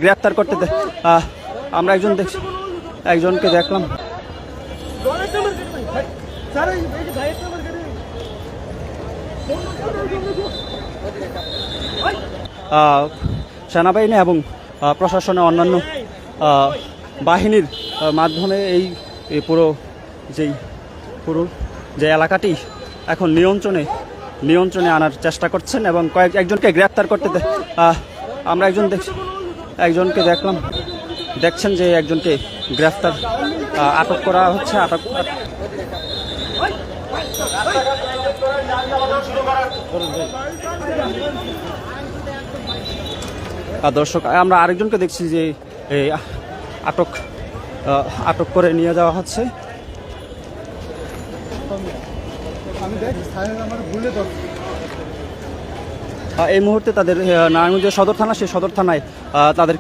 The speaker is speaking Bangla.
গ্রেফতার করতে আমরা একজনকে দেখলাম। সেনাবাহিনী এবং প্রশাসনের অন্যান্য বাহিনীর মাধ্যমে এই পুরো যে এলাকাটি এখন নিয়ন্ত্রণে আনার চেষ্টা করছেন এবং একজনকে গ্রেফতার করতে আমরা একজনকে দেখলাম। দেখছেন যে একজনকে গ্রেফতার আটক করা হচ্ছে। দর্শক, আমরা আরেকজনকে দেখছি যে আটক করে নিয়ে যাওয়া হচ্ছে। এই মুহূর্তে তাদের নারায়ণগঞ্জ সদর থানা, সেই সদর থানায় তাদের